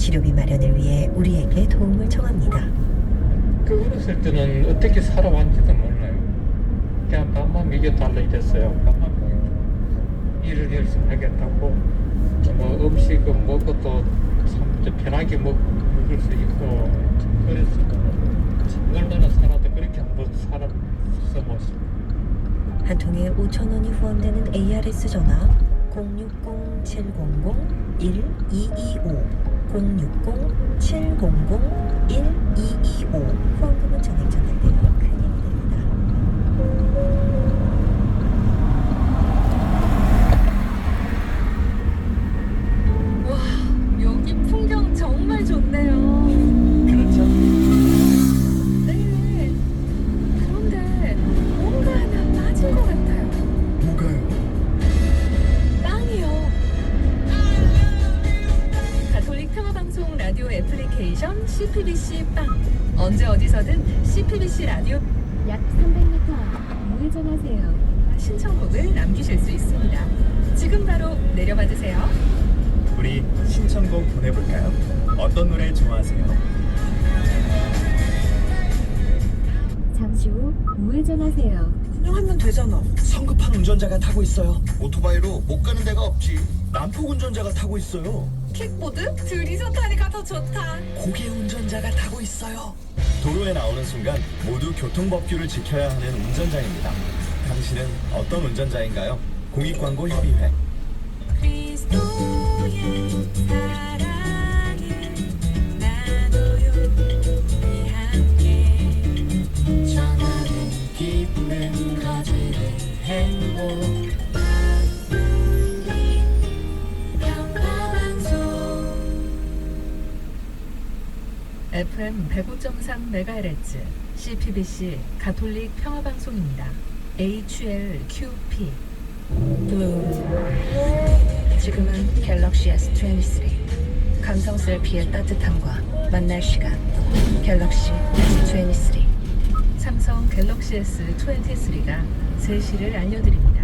치료비 마련을 위해 우리에게 도움을 청합니다. 그 어렸을 때는 어떻게 살아왔는지도 몰라요. 그냥 밥만 먹여달라 이랬어요. 밥만 먹여. 일을 열심히 하겠다고. 뭐 음식을 먹어도 참 편하게 먹을 수 있고 그랬어요. 얼마나 살아도 그렇게 한번 살았어. 한 통에 5,000원이 후원되는 ARS 전화 060-700-1225 060-700-1225 후원금은 전액 전달되어 큰 힘이 됩니다. 와, 여기 풍경 정말 좋네요. 그렇죠? 네. 그런데 뭔가 하나 빠진 것 같아요. 뭐가요? 빵이요. 가톨릭 평화방송 라디오 애플리케이션 CPBC 빵. 언제 어디서든 CPBC 라디오 약 300m 앞 우회전하세요. 신청곡을 남기실 수 있습니다. 지금 바로 내려받으세요. 우리 신청곡 보내볼까요? 어떤 노래 좋아하세요? 잠시 후 우회전하세요. 그냥 하면 되잖아. 성급한 운전자가 타고 있어요. 오토바이로 못 가는 데가 없지. 난폭 운전자가 타고 있어요. 킥보드? 둘이서 타니까 더 좋다. 고개 운전자가 타고 있어요. 도로에 나오는 순간 모두 교통법규를 지켜야 하는 운전자입니다. 당신은 어떤 운전자인가요? 공익광고협의회. 그리스도의 사랑을 나눠요 우리 함께 전하는 기쁨을 가지는 행복. FM 105.3MHz CPBC 가톨릭 평화방송입니다. HLQP. 지금은 갤럭시 S23. 감성 셀피의 따뜻함과 만날 시간. 갤럭시 S23. 삼성 갤럭시 S23가 3시를 알려드립니다.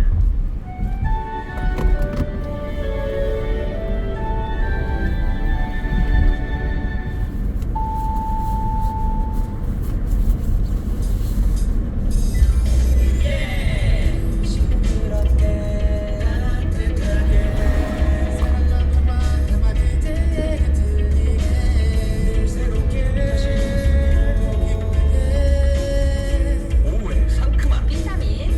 오후에 상큼한 비타민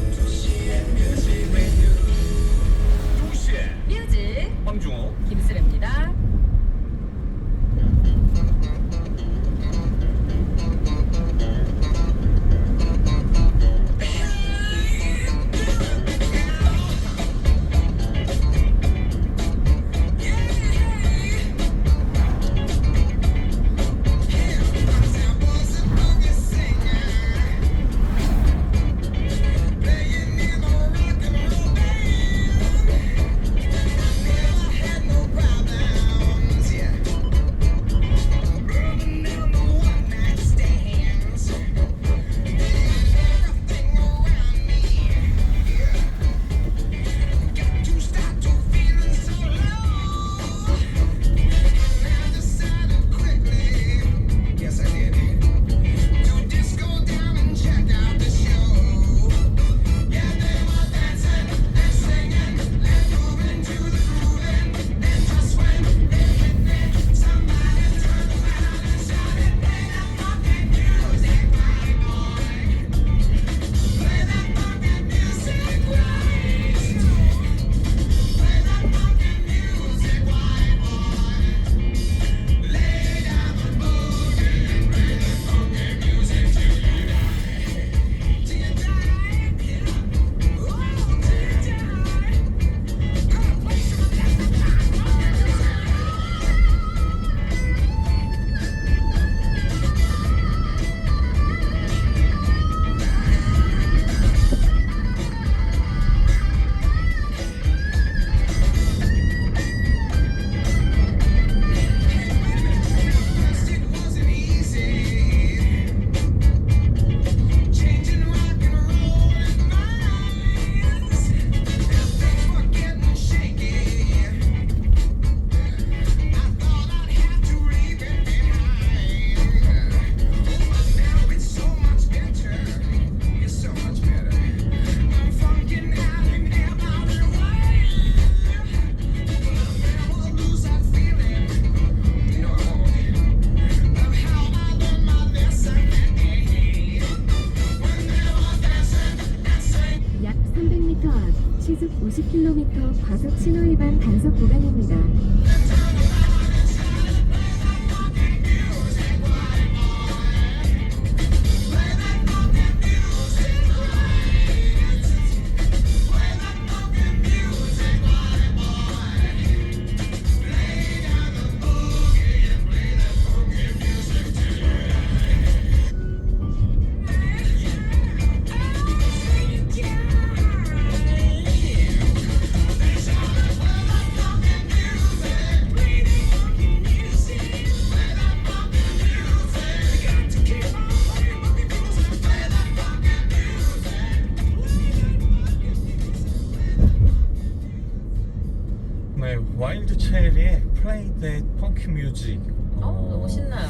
70년대 펑키 뮤직. 너무 신나요.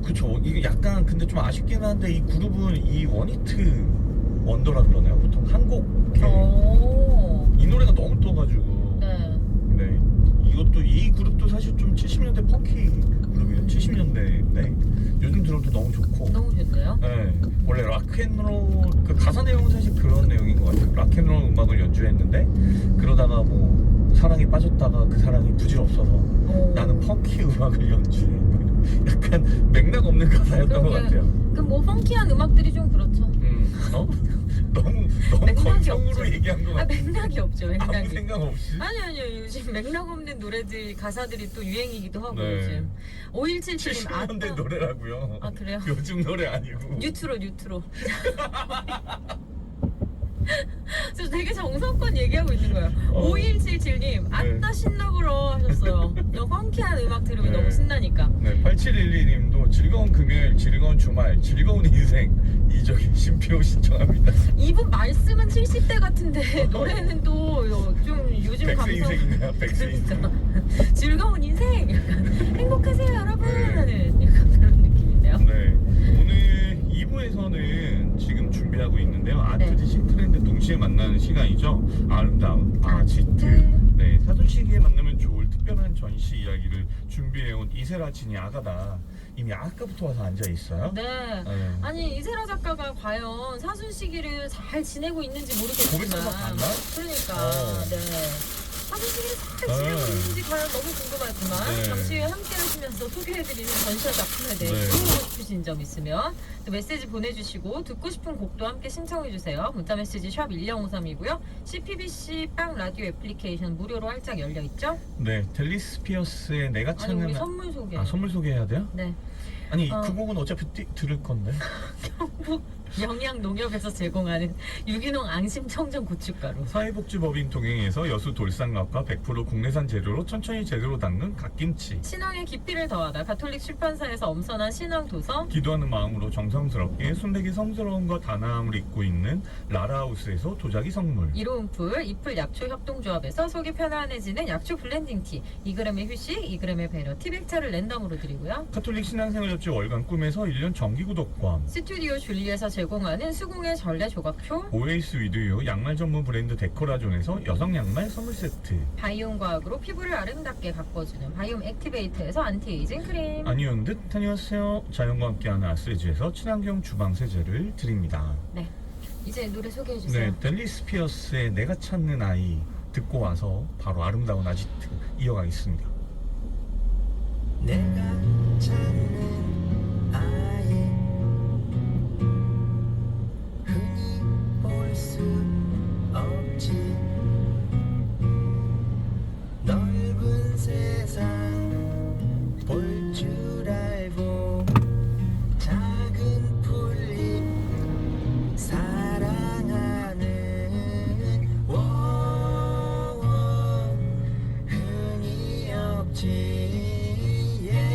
그쵸. 이게 약간 근데 좀 아쉽긴 한데 이 그룹은 이 원히트 원더라 그러네요. 보통 한곡 이 노래가 너무 떠가지고. 네. 네. 이 그룹도 사실 좀 70년대 펑키 그룹이에요. 70년대인데 요즘 들어도 너무 좋고. 너무 좋네요. 네. 원래 락앤롤 그 가사 내용은 사실 그런 내용인 것 같아요. 락앤롤 음악을 연주했는데 그러다가 뭐 사랑에 빠졌다가 그 사랑이 부질없어서 나는 펑키 음악을 연주해. 약간 맥락 없는 가사였던 것 같아요. 뭐 펑키한 음악들이 좀 그렇죠. 너무 맥락이 건성으로 없죠. 얘기한 것 같아요. 맥락이 없죠. 아무 맥락이. 생각 없이. 아니요. 요즘 맥락 없는 노래들 가사들이 또 유행이기도 하고 네. 요즘. 5177님 70년대 노래라고요. 아, 그래요? 요즘 노래 아니고. 뉴트로. 저 되게 정성껏 얘기하고 있는 거예요. 5177님 아따 신나보러 하셨어요. 너무 펑키한 음악 들으면 네. 너무 신나니까. 네, 8712님도 즐거운 금요일, 즐거운 주말, 즐거운 인생 이적인 심표 신청합니다. 이분 말씀은 70대 같은데 노래는 또 좀 요즘 백세 감성. 인생인가요? 백세 인생. 그러니까. 즐거운 인생. 약간 행복하세요 여러분 네. 하는 약간 그런 느낌인데요. 네, 오늘 2부에서는 지금 준비하고 있는데요. 아트디시 트렌드 동시에 만나는 시간이죠. 아름다운 아지트. 네, 사돈시기에 만나면 좋을 특별한 전시 이야기를 준비해온 이세라 진이 아가다 이미 아까부터 와서 앉아 있어요. 네. 네. 아니 이세라 작가가 과연 사순 시기를 잘 지내고 있는지 모르겠지만. 고백해서 봤나? 그러니까. 네. 사순 시기를 잘 지내고 네. 있는지 과연 너무 궁금하지만 네. 잠시 후에 함께 하시면서 소개해드리는 전시와 작품에 대해 네. 물어보고 싶으신 점 있으면 또 메시지 보내주시고 듣고 싶은 곡도 함께 신청해주세요. 문자메시지 샵 1053이고요. CPBC 빵 라디오 애플리케이션 무료로 활짝 열려있죠? 네, 델리스피어스의 내가 아니 찾는 우리 선물 소개. 선물 소개해야 돼요? 네. 아니 그 곡은 어차피 들을 건데. 경북 영양 농협에서 제공하는 유기농 안심 청정 고춧가루. 사회복지법인 동행에서 여수 돌산각과 100% 국내산 재료로 천천히 제대로 담근 갓김치. 신앙의 깊이를 더하다 가톨릭 출판사에서 엄선한 신앙 도서. 기도하는 마음으로 정성스럽게 순백의 성스러움과 단아함을 잇고 있는 라라하우스에서 도자기 선물. 이로운풀 이풀 약초 협동조합에서 속이 편안해지는 약초 블렌딩 티. 2g의 휴식 2g의 배려 티백차를 랜덤으로 드리고요. 카톨릭 신앙생활 잡지 월간 꿈에서 1년 정기 구독권. 스튜디오 줄리에서 제공하는 수궁의 전래 조각효. 오에이스 위드유 양말 전문 브랜드 데코라존에서 여성 양말 선물 세트. 바이옴 과학으로 피부를 아름답게 가꿔주는 바이옴 액티베이트에서 안티에이징 크림. 아니온 듯 안녕하세요. 자연과 함께하는 아스레지에서 친환경 주방 세제를 드립니다. 네. 이제 노래 소개해주세요. 네, 델리스피어스의 내가 찾는 아이 듣고 와서 바로 아름다운 아지트 이어가겠습니다. 내가 찾는 아이 흔히 볼 수 없지 넓은 세상 볼 줄 알고 작은 풀잎 사랑하는 워워 흔히 없지 yeah.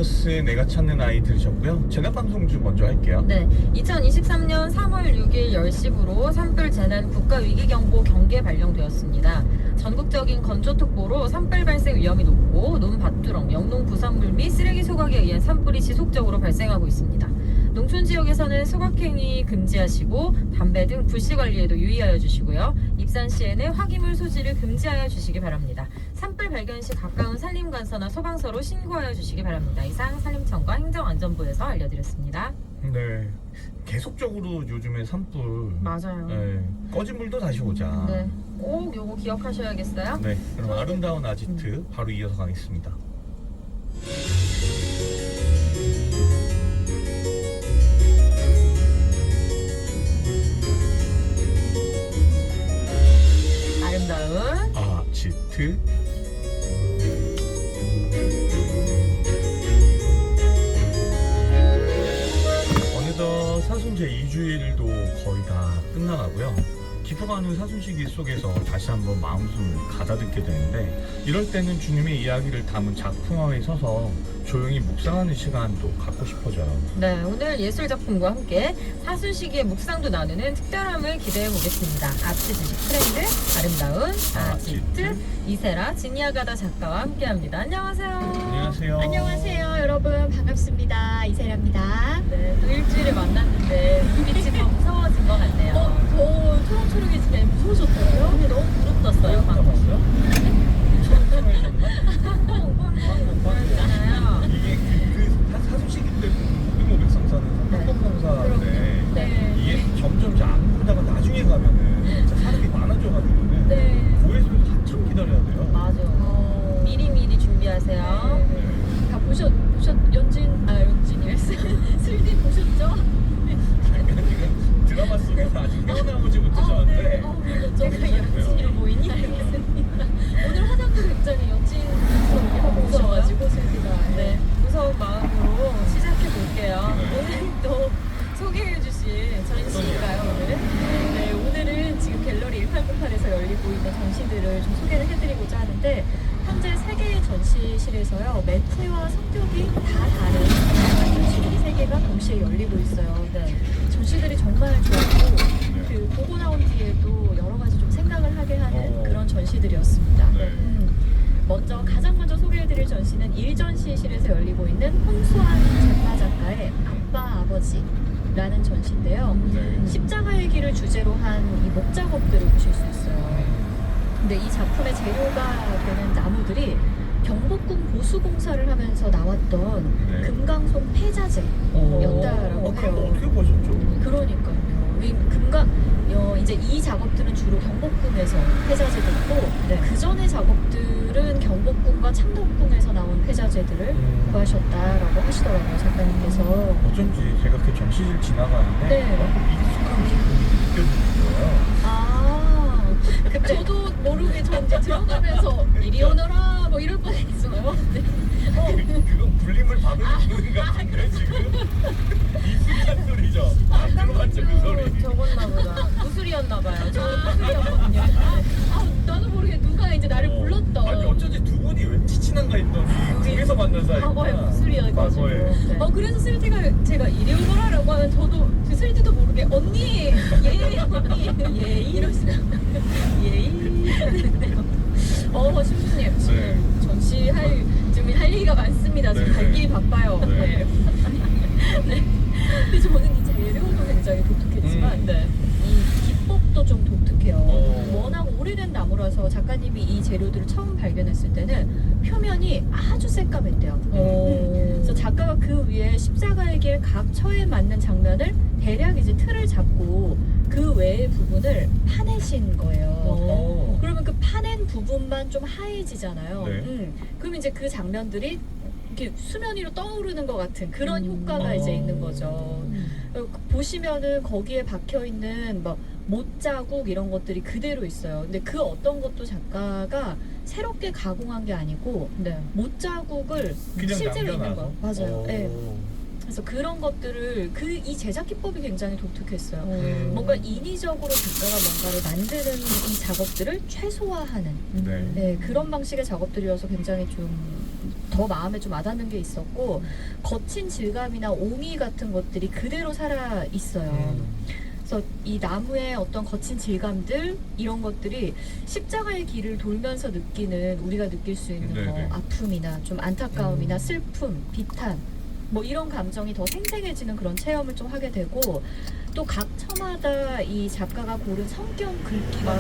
유니버스의 내가 찾는 아이 들으셨고요. 재난 방송주 먼저 할게요. 네, 2023년 3월 6일 10시부로 산불 재난 국가위기경보 경계 발령되었습니다. 전국적인 건조특보로 산불 발생 위험이 높고 논밭두렁, 영농 부산물 및 쓰레기 소각에 의한 산불이 지속적으로 발생하고 있습니다. 농촌 지역에서는 소각행위 금지하시고 담배 등 불씨 관리에도 유의하여 주시고요. 입산 시에는 화기물 소지를 금지하여 주시기 바랍니다. 산불 발견 시 가까운 산림관서나 소방서로 신고하여 주시기 바랍니다. 이상 산림청과 행정안전부에서 알려드렸습니다. 네. 계속적으로 요즘에 산불. 맞아요. 네. 꺼진 물도 다시 오자. 네, 꼭 요거 기억하셔야겠어요. 네. 그럼 아름다운 아지트 바로 이어서 가겠습니다. 아름다운 아지트. 어느덧 사순제 2주일도 거의 다 끝나가고요. 깊어가는 사순시기 속에서 다시 한번 마음숨을 가다듬게 되는데, 이럴 때는 주님의 이야기를 담은 작품화에 서서 조용히 묵상하는 시간도 갖고 싶어져요. 네, 오늘 예술 작품과 함께 사순시기의 묵상도 나누는 특별함을 기대해 보겠습니다. 아트 주식 트렌드 아름다운 아지트 이세라 지니아가다 작가와 함께합니다. 안녕하세요. 안녕하세요. 안녕하세요 여러분, 반갑습니다. 이세라입니다. 네, 또 일주일에 만났는데 눈빛이 더 무서워진 것 같네요. 저 초록초록해지게 무서우셨더라고요. 오늘 너무 부릅 떴어요. 방금. 보여주잖아요. 이게 그 사순시기 때 고등어 백성사는 한국공사인데 네. 이게 점점 이제 안 보다가 나중에 가면은 진짜 사람이 많아져가지고는 네. 고해수에서 한참 기다려야 돼요. 맞아. 미리미리 준비하세요. 네. 다 연진이 슬디 보셨죠? 지금 드라마 속에서 아직 태어나보지 못하셨는데 제가 연진으로 보이니? 알겠습니다. 오늘 화장도 굉장히 연진스럽게 하고 오셔가지고 슬디가 네, 무서운 마음으로 시작해 볼게요. 네. 오늘 또 소개해 주실 전시인가요, 오늘은? 네, 오늘은 지금 갤러리 1808에서 열리고 있는 전시들을 좀 소개를 해드리고자 하는데, 현재 3개의 전시실에서요, 매체와 성격이 다 다른 다양한 전시들이 3개가 동시에 열리고 있어요. 네. 전시들이 정말 좋았고, 그 보고 나온 뒤에도 여러 가지 좀 생각을 하게 하는 그런 전시들이었습니다. 네. 가장 먼저 소개해드릴 전시는 1전시실에서 열리고 있는 홍수환 젠마 작가의 아빠 아버지라는 전시인데요. 네. 십자가의 길을 주제로 한 이 목작업들을 보실 수 있어요. 근데 이 작품의 재료가 되는 나무들이 경복궁 보수공사를 하면서 나왔던 네. 금강송 폐자재였다라고 그거 해요. 어떻게 보셨죠? 그러니까요. 이제 이 작업들은 주로 경복궁에서 폐자재됐고, 네. 그 전의 작업들은 경복궁과 창덕궁에서 나온 폐자재들을 구하셨다라고 하시더라고요, 작가님께서. 어쩐지 제가 그 전시실 지나가는데 네. 익숙한 기분이 느껴지는 거예요. 저도 모르게 저 이제 들어가면서 이리 오너라 뭐 이럴 뻔했어요. 네. 그건 불림을 받은 같은데 지금 익숙한 소리죠. 안 들어봤죠 그 소리. 적었나 보다. 무술이었나 봐요. 저는 무술이었거든요. 나도 모르게 누가 이제 나를 불렀던. 아니 어쩐지 두 분이 왜 친친한가 했더니 북에서 만난 사이구나. 과거에 무술이어가지고. 과거에. 네. 그래서 슬디가 제가 이리 오너라라고 하면 저도 그 슬디도 모르게 언니 언니 이러시고 신부님 지금 전시할 지금 할 얘기가 많습니다. 지금 네. 갈 길이 바빠요. 네. 네. 근데 저는 이 재료도 굉장히 독특했지만 이 기법도 좀 독특해요. 워낙 오래된 나무라서 작가님이 이 재료들을 처음 발견했을 때는 표면이 아주 새까맸대요. 그래서 작가가 그 위에 십자가의 길 각 처에 맞는 장면을 대략 이제 틀을 잡고 그 외의 부분을 파내신 거예요. 그러면 그 파낸 부분만 좀 하얘지잖아요. 네. 그럼 이제 그 장면들이 이렇게 수면 위로 떠오르는 것 같은 그런 효과가 이제 있는 거죠. 보시면은 거기에 박혀 있는 막 못자국 이런 것들이 그대로 있어요. 근데 그 어떤 것도 작가가 새롭게 가공한 게 아니고 못자국을 그냥 실제로 있는 거 남겨놔서. 맞아요. 네. 그래서 그런 것들을 이 제작 기법이 굉장히 독특했어요. 뭔가 인위적으로 작가가 뭔가를 만드는 이 작업들을 최소화하는 네. 네, 그런 방식의 작업들이어서 굉장히 좀 더 마음에 좀 와닿는 게 있었고 거친 질감이나 옹이 같은 것들이 그대로 살아 있어요. 그래서 이 나무의 어떤 거친 질감들 이런 것들이 십자가의 길을 돌면서 느끼는 우리가 느낄 수 있는 뭐 네네. 아픔이나 좀 안타까움이나 슬픔, 비탄 뭐 이런 감정이 더 생생해지는 그런 체험을 좀 하게 되고 또 각 처마다 이 작가가 고른 성경 글귀가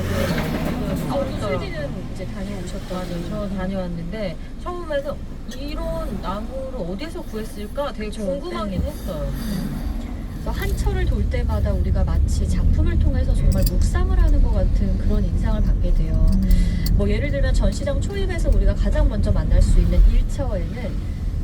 또 슬기는 이제 다녀오셨던 맞아요. 저 다녀왔는데 처음에는 이런 나무를 어디서 구했을까 되게 그쵸. 궁금하긴 네. 했어요. 그래서 한 철을 돌 때마다 우리가 마치 작품을 통해서 정말 묵상을 하는 것 같은 그런 인상을 받게 돼요. 뭐 예를 들면 전시장 초입에서 우리가 가장 먼저 만날 수 있는 1처에는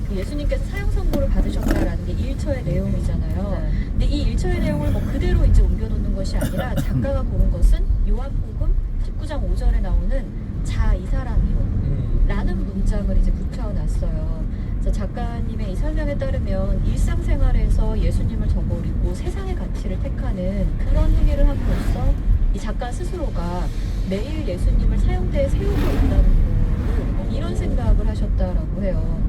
그 예수님께서 사형 선고를 받으셨다라는 게 1처의 내용이잖아요. 네. 근데 이 1처의 내용을 뭐 그대로 이제 옮겨놓는 것이 아니라 작가가 고른 것은 요한복음 19장 5절에 나오는 자 이 사람이요 라는 문장을 이제 붙여놨어요. 그래서 작가님의 이 설명에 따르면 일상생활에서 예수님을 저버리고 세상의 가치를 택하는 그런 행위를 함으로써 이 작가 스스로가 매일 예수님을 사형대에 세우고 있다는 거를 이런 생각을 하셨다라고 해요.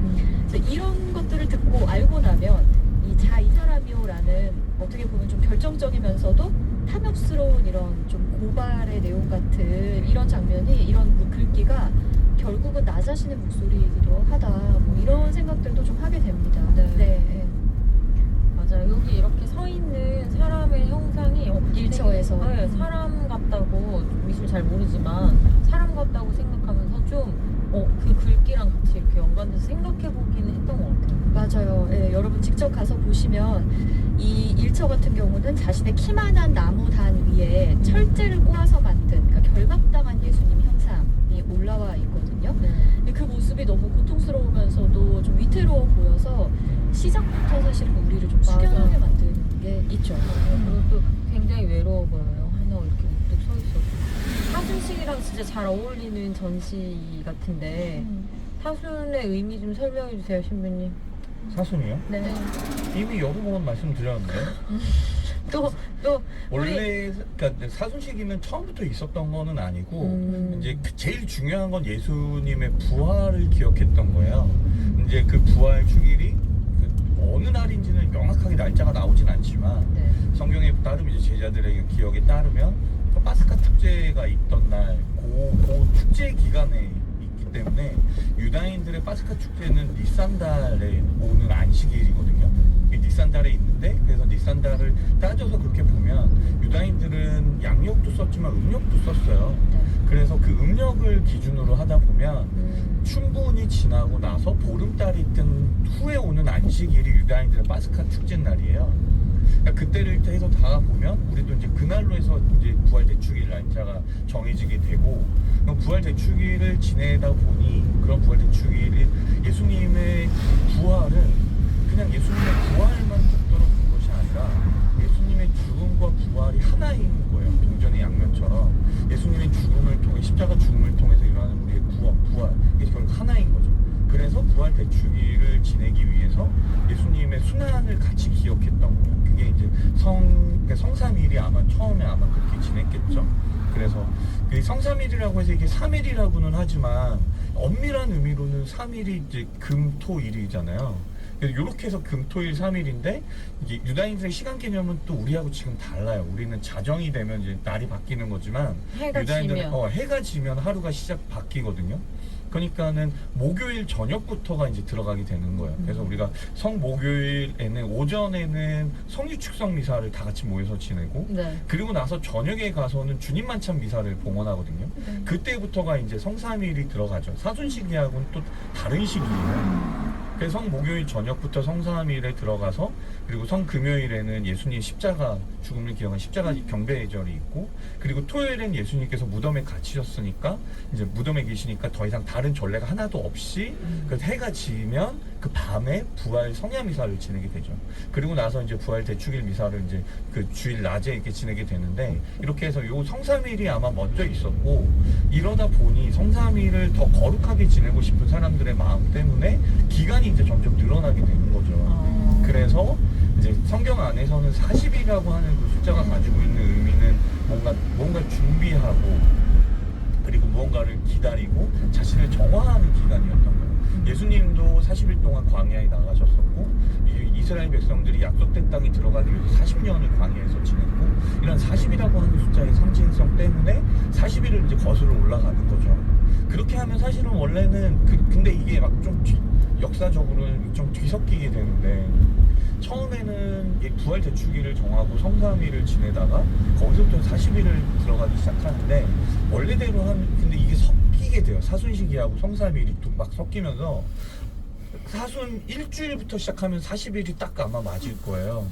그래서 이런 것들을 듣고 알고 나면 이 자 이 사람이요라는 어떻게 보면 좀 결정적이면서도 탐욕스러운 이런 좀 고발의 내용 같은 이런 장면이 이런 글귀가 결국은 나 자신의 목소리이기도 하다 뭐 이런 생각들도 좀 하게 됩니다. 네. 맞아요. 여기 이렇게 서 있는 사람의 형상이 일처에서. 네, 사람 같다고 미술 잘 모르지만 사람 같다고 생각하면서 좀 그 글귀랑 같이 이렇게 연관돼서 생각해 보기는 했던 것 같아요. 맞아요. 예, 여러분 직접 가서 보시면 이 일처 같은 경우는 자신의 키만한 나무단 위에 철제를 꼬아서 만든 그러니까 결박당한 예수님 형상이 올라와 있거든요. 근데 그 모습이 너무 고통스러우면서도 좀 위태로워 보여서 시작부터 사실은 우리를 좀 숙연하게 만드는 게 있죠. 그리고 또 굉장히 외로워 보여요. 하나 이렇게 우뚝 서 있어도. 사순식이랑 진짜 잘 어울리는 전시 같은데 사순의 의미 좀 설명해 주세요, 신부님. 사순이요? 네. 이미 여러 번 말씀드렸는데 또 우리 원래 그러니까 사순식이면 처음부터 있었던 거는 아니고 이제 제일 중요한 건 예수님의 부활을 기억했던 거예요. 이제 그 부활 주일이 어느 날인지는 명확하게 날짜가 나오진 않지만 네. 성경에 따르면 이제 제자들의 기억에 따르면 그 파스카 축제가 있던 날 그 축제 기간에 있기 때문에 유다인들의 파스카 축제는 니산달에 오는 안식일이거든요. 이 니산달에 있는데 그래서 니산달을 따져서 그렇게 보면 유다인들은 양력도 썼지만 음력도 썼어요. 그래서 그 음력을 기준으로 하다 보면 춘분이 지나고 나서 보름달이 뜬 후에 오는 안식일이 유다인들의 파스카 축제 날이에요. 그러니까 그때를 해서 다 보면 우리도 이제 그날로 해서 이제 부활 대축일 날짜가 정해지게 되고 부활 대축일을 지내다 보니 그런 부활 대축일이 예수님의 부활은 그냥 예수님의 부활만 붙들어둔 것이 아니라 예수님의 죽음과 부활이 하나인 거예요. 동전의 양면처럼 예수님의 죽음을 통해 십자가 죽음을 통해서 일어나는 우리의 구원, 부활 이게 결국 하나인 거죠. 그래서 부활 대축일을 지내기 위해서 예수님의 순환을 같이 기억했던 거예요. 그게 이제 성삼일이 아마 처음에 아마 그렇게 지냈겠죠. 그래서 그 성삼일이라고 해서 이게 3일이라고는 하지만 엄밀한 의미로는 3일이 이제 금토일이잖아요. 이렇게 해서 금토일 3일인데 이게 유다인들의 시간 개념은 또 우리하고 지금 달라요. 우리는 자정이 되면 이제 날이 바뀌는 거지만 해가 유다인들은 지면. 해가 지면 하루가 시작 바뀌거든요. 그러니까는 목요일 저녁부터가 이제 들어가게 되는 거예요. 그래서 우리가 성목요일에는 오전에는 성유축성 미사를 다 같이 모여서 지내고 네. 그리고 나서 저녁에 가서는 주님 만찬 미사를 봉헌하거든요. 그때부터가 이제 성삼일이 들어가죠. 사순식이하고는 또 다른 시기예요. 그래서 성목요일 저녁부터 성삼일에 들어가서 그리고 성금요일에는 예수님 십자가 죽음을 기억한 십자가 경배절이 있고 그리고 토요일엔 예수님께서 무덤에 갇히셨으니까 이제 무덤에 계시니까 더 이상 다른 전례가 하나도 없이 그래서 해가 지면 그 밤에 부활 성야 미사를 지내게 되죠. 그리고 나서 이제 부활 대축일 미사를 이제 그 주일 낮에 이렇게 지내게 되는데 이렇게 해서 요 성삼일이 아마 먼저 있었고 이러다 보니 성삼일을 더 거룩하게 지내고 싶은 사람들의 마음 때문에 기간이 이제 점점 늘어나게 되는 거죠. 그래서 이제 성경 안에서는 40이라고 하는 그 숫자가 가지고 있는 의미는 뭔가 준비하고 그리고 무언가를 기다리고 자신을 정화하는 기간이었던 거예요. 예수님도 40일 동안 광야에 나가셨었고 이스라엘 백성들이 약속된 땅에 들어가기 위해서 40년을 광야에서 지냈고 이런 40이라고 하는 숫자의 상징성 때문에 40일을 이제 거슬러 올라가는 거죠. 그렇게 하면 사실은 원래는 근데 이게 막 좀 역사적으로는 좀 뒤섞이게 되는데 처음에는 이 부활 대축일을 정하고 성삼일을 지내다가 거기서부터 40일을 들어가기 시작하는데 원래대로 근데 이게 섞이게 돼요. 사순식이하고 성삼일이 또 막 섞이면서 사순 일주일부터 시작하면 40일이 딱 아마 맞을 거예요.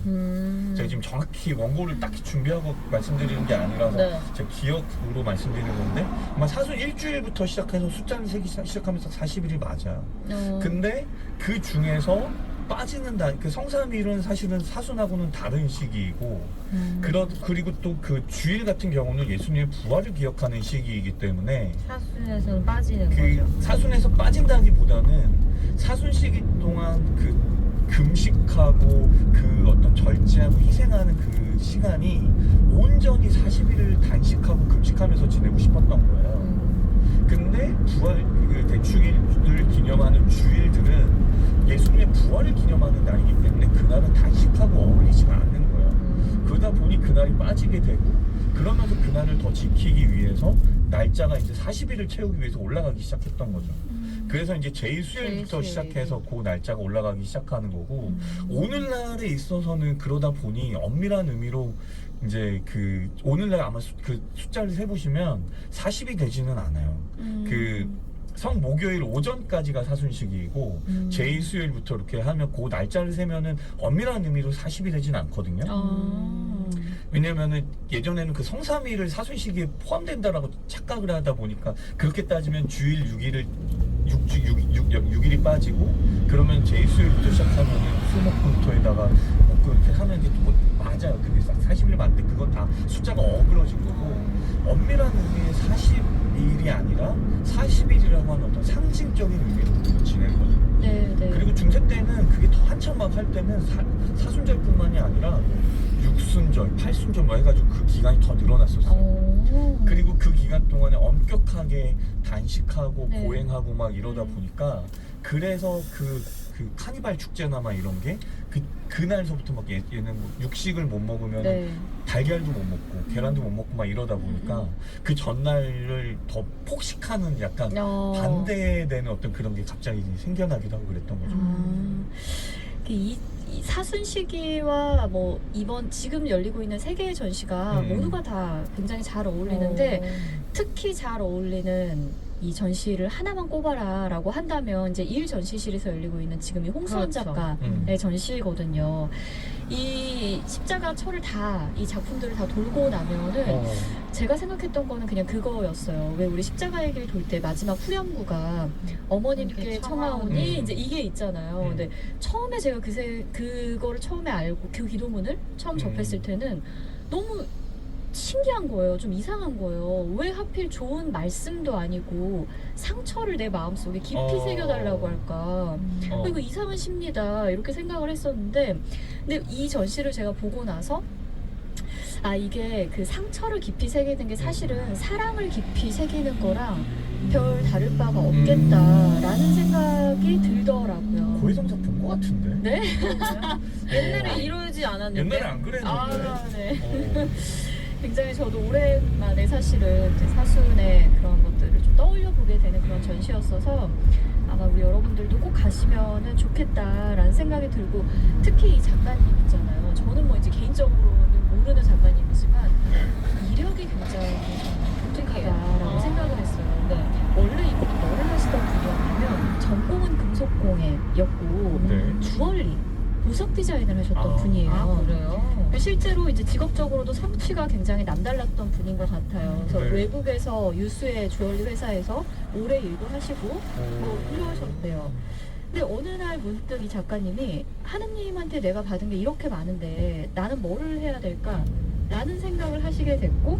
제가 지금 정확히 원고를 딱히 준비하고 말씀드리는 게 아니라서 네. 제 기억으로 말씀드리는 건데 아마 사순 일주일부터 시작해서 숫자를 세기 시작하면서 40일이 맞아요. 근데 그 중에서 빠지는 그 성삼일은 사실은 사순하고는 다른 시기이고 그리고 또 그 주일 같은 경우는 예수님의 부활을 기억하는 시기이기 때문에 사순에서는 빠지는 그 거죠. 사순에서 빠진다기보다는 사순 시기 동안 그 금식하고 그 어떤 절제하고 희생하는 그 시간이 온전히 40일을 단식하고 금식하면서 지내고 싶었던 거예요. 근데 부활 그 대축일을 기념하는 주일들은 예수님의 부활을 기념하는 날이기 때문에 그날은 단식하고 어울리지가 않는 거예요. 그러다 보니 그날이 빠지게 되고 그러면서 그날을 더 지키기 위해서 날짜가 이제 40일을 채우기 위해서 올라가기 시작했던 거죠. 그래서 이제 제2수요일부터 시작해서 그 날짜가 올라가기 시작하는 거고 오늘날에 있어서는 그러다 보니 엄밀한 의미로 이제 그 오늘날 아마 그 숫자를 세보시면 40이 되지는 않아요. 그 성목요일 오전까지가 사순식이고 제2수요일부터 이렇게 하면 그 날짜를 세면은 엄밀한 의미로 40이 되진 않거든요. 왜냐면은 예전에는 그 성삼일을 사순식에 포함된다라고 착각을 하다 보니까 그렇게 따지면 주일 6일이 빠지고 그러면 제2수요일부터 시작하면은 수목금토에다가 뭐 그렇게 하면 이제 또 맞아요. 그게 40일 맞는데 그건 다 숫자가 어그러진 거고 엄밀한 의미의 40일이 아니라 40일이라고 하는 어떤 상징적인 의미로 지내는 거죠. 네, 네. 그리고 중세 때는 그게 더 한참 막 할 때는 사순절뿐만이 아니라 육순절, 팔순절 뭐 해가지고 그 기간이 더 늘어났었어요. 그리고 그 기간 동안에 엄격하게 단식하고 네. 고행하고 막 이러다 보니까 그래서 그 카니발 축제나 막 이런 게 그날서부터 막 얘는 뭐 육식을 못 먹으면 네. 달걀도 못 먹고 계란도 못 먹고 막 이러다 보니까 그 전날을 더 폭식하는 약간 반대되는 어떤 그런 게 갑자기 생겨나기도 하고 그랬던 거죠. 이 사순 시기와 뭐 이번 지금 열리고 있는 세 개의 전시가 모두가 다 굉장히 잘 어울리는데 특히 잘 어울리는 이 전시를 하나만 꼽아라 라고 한다면 이제 1전시실에서 열리고 있는 지금 이 홍수원 그렇죠. 작가의 전시거든요. 이 십자가 철을 이 작품들을 다 돌고 나면은 제가 생각했던 거는 그냥 그거였어요. 왜 우리 십자가의 길 돌 때 마지막 후렴구가 어머님께 청하오니 이제 이게 있잖아요. 근데 처음에 제가 그거를 처음에 알고 그 기도문을 처음 접했을 때는 너무 신기한 거예요. 좀 이상한 거예요. 왜 하필 좋은 말씀도 아니고 상처를 내 마음속에 깊이 새겨달라고 할까. 이거 이상한 심리다 이렇게 생각을 했었는데 근데 이 전시를 제가 보고 나서 이게 그 상처를 깊이 새기는 게 사실은 사랑을 깊이 새기는 거랑 별 다를 바가 없겠다라는 생각이 들더라고요. 고해성사 본 것 같은데? 네? 옛날에 이러지 않았는데. 옛날에 안 그랬는데. 네. 굉장히 저도 오랜만에 사실은 이제 사순의 그런 것들을 좀 떠올려 보게 되는 그런 전시였어서 아마 우리 여러분들도 꼭 가시면은 좋겠다라는 생각이 들고 특히 이 작가님 있잖아요. 저는 뭐 이제 개인적으로는 모르는 작가님이지만 이력이 굉장히 독특하다라고 생각을 했어요. 네. 원래 이분이 뭐를 하시던 분이었냐면 전공은 금속공예였고 주얼리 보석 디자인을 하셨던 분이에요. 그래요? 실제로 이제 직업적으로도 성취가 굉장히 남달랐던 분인 것 같아요. 그래서 외국에서 유수의 주얼리 회사에서 오래 일도 하시고 뭐 훌륭하셨대요. 근데 어느 날 문득 이 작가님이 하느님한테 내가 받은 게 이렇게 많은데 나는 뭐를 해야 될까? 라는 생각을 하시게 됐고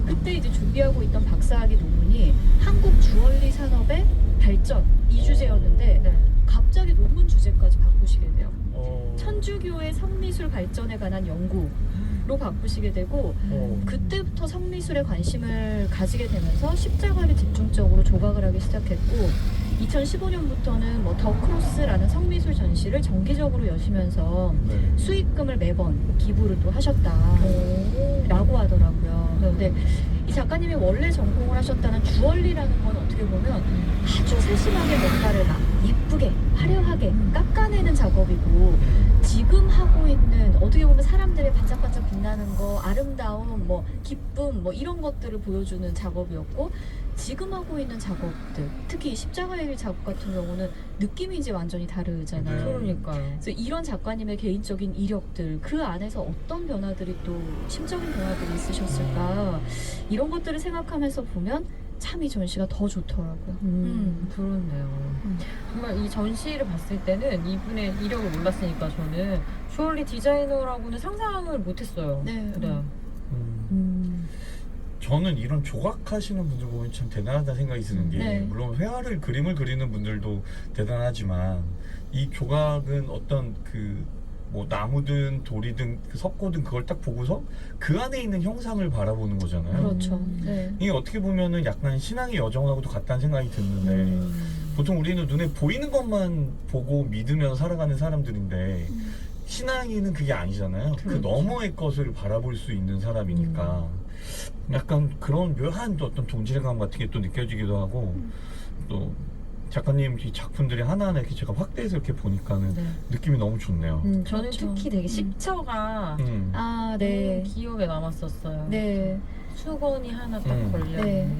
그때 이제 준비하고 있던 박사학위 논문이 한국 주얼리 산업의 발전 이 주제였는데 갑자기 논문 주제까지 바꾸시게 돼요. 천주교의 성미술 발전에 관한 연구로 바꾸시게 되고 그때부터 성미술에 관심을 가지게 되면서 십자가를 집중적으로 조각을 하기 시작했고 2015년부터는 뭐 더 크로스라는 성미술 전시를 정기적으로 여시면서 네. 수익금을 매번 기부를 또 하셨다라고 하더라고요. 근데 이 작가님이 원래 전공을 하셨다는 주얼리라는 건 어떻게 보면 아주 세심하게 뭔가를 막 예쁘게 화려하게 깎아내는 작업이고, 지금 하고 있는 어떻게 보면 사람들의 반짝반짝 빛나는 거, 아름다움, 뭐 기쁨, 뭐 이런 것들을 보여주는 작업이었고, 지금 하고 있는 작업들, 특히 이 십자가의 길 작업 같은 경우는 느낌이 이제 완전히 다르잖아요. 네. 그러니까요. 그래서 이런 작가님의 개인적인 이력들, 그 안에서 어떤 변화들이 또 심적인 변화들이 있으셨을까, 이런 것들을 생각하면서 보면 참 이 전시가 더 좋더라고요. 그렇네요. 정말 이 전시를 봤을 때는 이분의 이력을 몰랐으니까 저는 주얼리 디자이너라고는 상상을 못했어요. 네. 저는 이런 조각하시는 분들 보면 참 대단하다 생각이 드는 게, 네. 물론 회화를 그림을 그리는 분들도 대단하지만 이 조각은 어떤 그 뭐 나무든 돌이든 그 석고든 그걸 딱 보고서 그 안에 있는 형상을 바라보는 거잖아요. 그렇죠. 네. 이게 어떻게 보면은 약간 신앙의 여정하고도 같다는 생각이 드는데, 보통 우리는 눈에 보이는 것만 보고 믿으면서 살아가는 사람들인데 신앙인은 그게 아니잖아요. 그 그렇죠. 너머의 것을 바라볼 수 있는 사람이니까 약간 그런 묘한 또 어떤 동질감 같은 게 또 느껴지기도 하고, 또 작가님 이 작품들이 하나하나 이렇게 제가 확대해서 이렇게 보니까는 네. 느낌이 너무 좋네요. 저는 그렇죠. 특히 되게 십처가 아, 네. 기억에 남았었어요. 네. 수건이 하나 딱 걸려. 네.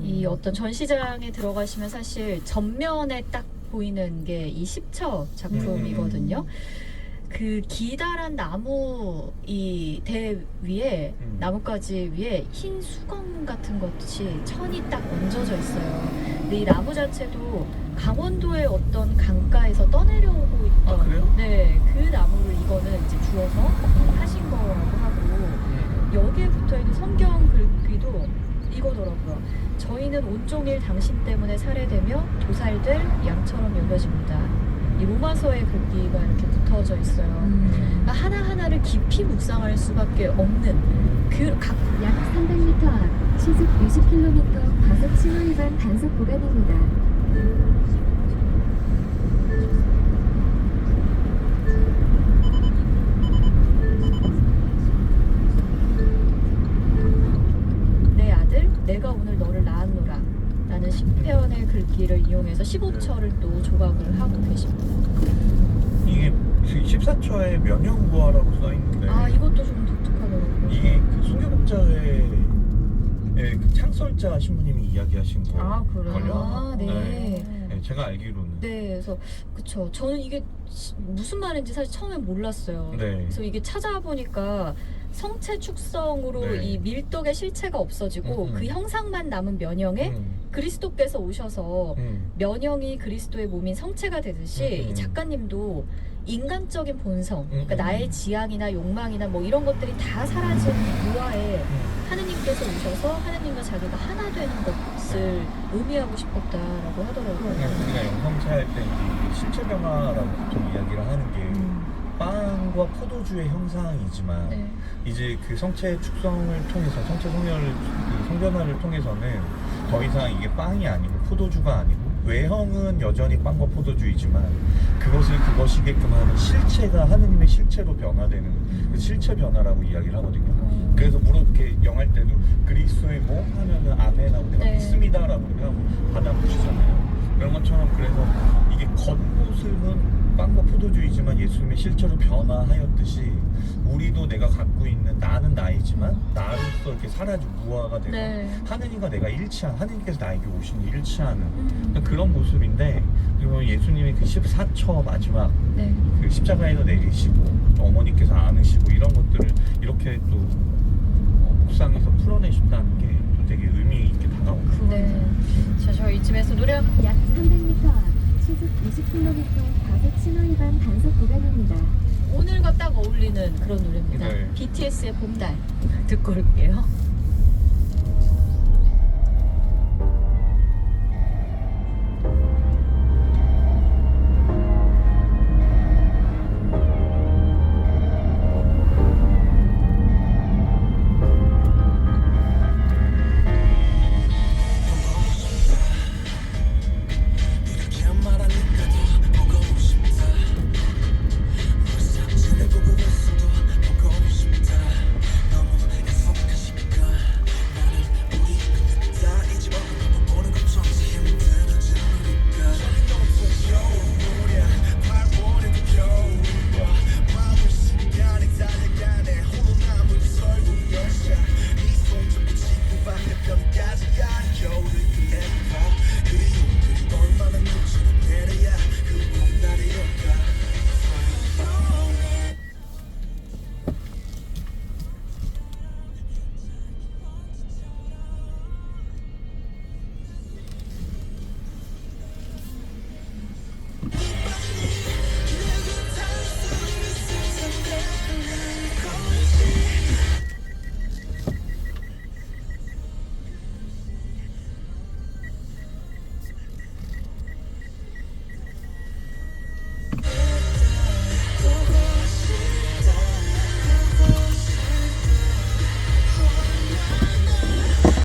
이 어떤 전시장에 들어가시면 사실 전면에 딱 보이는 게 이 십처 작품이거든요. 그 기다란 나무 이 대 위에 나뭇가지 위에 흰 수건 같은 것이 천이 딱 얹어져 있어요. 근데 이 나무 자체도 강원도의 어떤 강가에서 떠내려오고 있던, 아, 그래요? 네, 그 나무를 이거는 이제 주워서 하신 거라고 하고, 여기에 붙어 있는 성경 글귀도 이거더라고요. 저희는 온종일 당신 때문에 살해되며 도살될 양처럼 여겨집니다. 이 로마서의 글귀가 이렇게 붙어져 있어요. 그러니까 하나하나를 깊이 묵상할 수밖에 없는 그 각 약 300m 앞 시속 60km 과속 신호 위반 단속 구간입니다. 내 아들 내가 오늘 너를 낳았노라 라는 10편의 글귀를 이용해서 15처를 또 조각을 하고 계십니다. 이게 14처의 면역부화라고 써 있는데, 아, 이것도 좀 독특하더라고요. 이게 그 순교복자회의 그 창설자 신부님이 이야기하신 아, 그래요? 걸요. 아, 네. 네, 제가 알기로는. 네, 그래서 그쵸. 저는 이게 무슨 말인지 사실 처음에 몰랐어요. 네. 그래서 이게 찾아보니까 성체 축성으로 네. 이 밀덕의 실체가 없어지고 그 형상만 남은 면형에 그리스도께서 오셔서 면형이 그리스도의 몸인 성체가 되듯이 이 작가님도 인간적인 본성, 그러니까 나의 지향이나 욕망이나 뭐 이런 것들이 다 사라진 무아에 하느님께서 오셔서 하느님과 자기가 하나 되는 것을 의미하고 싶었다라고 하더라고요. 우리가 영상 촬영할 때 이제 실체 변화라고 보통 이야기를 하는 게 빵과 포도주의 형상이지만, 네. 이제 그 성체 축성을 통해서 성체 그 성변화를 통해서는 더 이상 이게 빵이 아니고 포도주가 아니고 외형은 여전히 빵과 포도주이지만 그것을 그것이게끔 하는 실체가 하느님의 실체로 변화되는 그 실체 변화라고 이야기를 하거든요. 그래서 무릇 이렇게 영할 때도 그리스도의 몸 하면은 아멘하고 내가 네. 믿습니다라고 하고 받아붙이잖아요. 그런 것처럼 그래서 이게 겉모습은 빵과 포도주이지만 예수님의 실체로 변화하였듯이 우리도 내가 갖고 있는 나는 나이지만 나로서 이렇게 사라지고 무화가 되고 네. 하느님과 내가 일치한, 하느님께서 나에게 오신 일치하는 그런 모습인데, 그리고 예수님이 그 14처 마지막 네. 그 십자가에서 내리시고 어머니께서 안으시고 이런 것들을 이렇게 또 묵상해서 풀어내셨다는 게 또 되게 의미 있게 다가오고. 네. 자, 저 이쯤에서 노래 한 약 300m 앞 시속 20km 과속 신호 위반 단속 구간입니다. 오늘과 딱 어울리는 그런 노래입니다. 네. BTS의 봄날. 듣고 올게요.